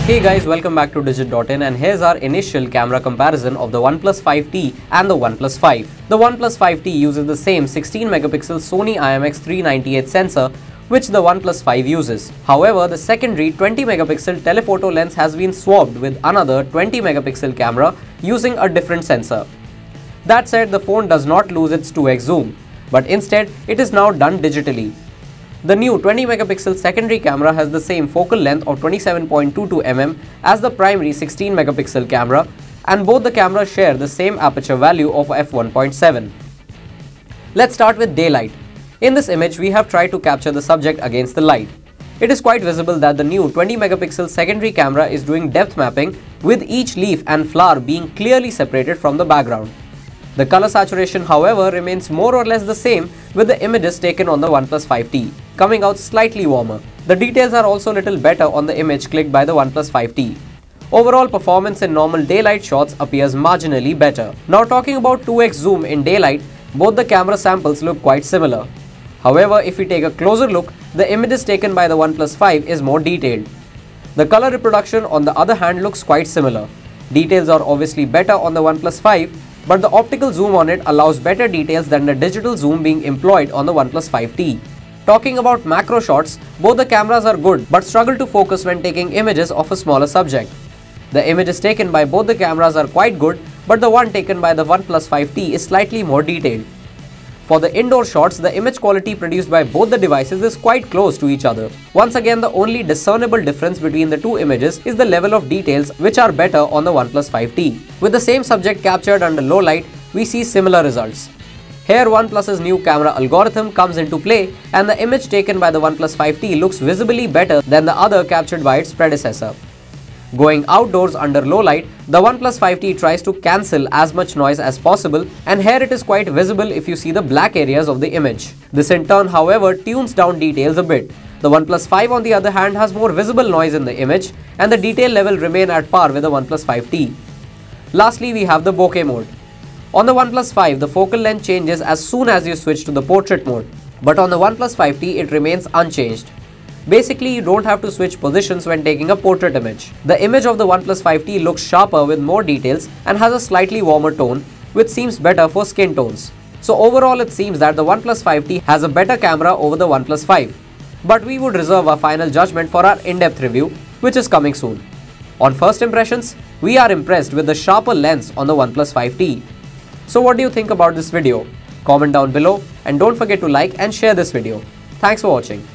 Hey guys, welcome back to Digit.in, and here's our initial camera comparison of the OnePlus 5T and the OnePlus 5. The OnePlus 5T uses the same 16 megapixel Sony IMX398 sensor which the OnePlus 5 uses. However, the secondary 20 megapixel telephoto lens has been swapped with another 20 megapixel camera using a different sensor. That said, the phone does not lose its 2x zoom, but instead it is now done digitally. The new 20 megapixel secondary camera has the same focal length of 27.22 mm as the primary 16 megapixel camera, and both the cameras share the same aperture value of f1.7. Let's start with daylight. In this image, we have tried to capture the subject against the light. It is quite visible that the new 20 megapixel secondary camera is doing depth mapping, with each leaf and flower being clearly separated from the background. The color saturation, however, remains more or less the same with the images taken on the OnePlus 5T, coming out slightly warmer. The details are also a little better on the image clicked by the OnePlus 5T. Overall performance in normal daylight shots appears marginally better. Now talking about 2x zoom in daylight, both the camera samples look quite similar. However, if we take a closer look, the images taken by the OnePlus 5 is more detailed. The color reproduction, on the other hand, looks quite similar. Details are obviously better on the OnePlus 5, but the optical zoom on it allows better details than the digital zoom being employed on the OnePlus 5T. Talking about macro shots, both the cameras are good but struggle to focus when taking images of a smaller subject. The images taken by both the cameras are quite good, but the one taken by the OnePlus 5T is slightly more detailed. For the indoor shots, the image quality produced by both the devices is quite close to each other. Once again, the only discernible difference between the two images is the level of details, which are better on the OnePlus 5T. With the same subject captured under low light, we see similar results. Here, OnePlus's new camera algorithm comes into play, and the image taken by the OnePlus 5T looks visibly better than the other captured by its predecessor. Going outdoors under low light, the OnePlus 5T tries to cancel as much noise as possible, and here it is quite visible if you see the black areas of the image. This in turn, however, tunes down details a bit. The OnePlus 5 on the other hand has more visible noise in the image, and the detail level remain at par with the OnePlus 5T. Lastly, we have the bokeh mode. On the OnePlus 5, the focal length changes as soon as you switch to the portrait mode, but on the OnePlus 5T it remains unchanged. Basically, you don't have to switch positions when taking a portrait image. The image of the OnePlus 5T looks sharper with more details and has a slightly warmer tone, which seems better for skin tones. So overall, it seems that the OnePlus 5T has a better camera over the OnePlus 5. But we would reserve our final judgment for our in-depth review, which is coming soon. On first impressions, we are impressed with the sharper lens on the OnePlus 5T. So what do you think about this video? Comment down below, and don't forget to like and share this video. Thanks for watching.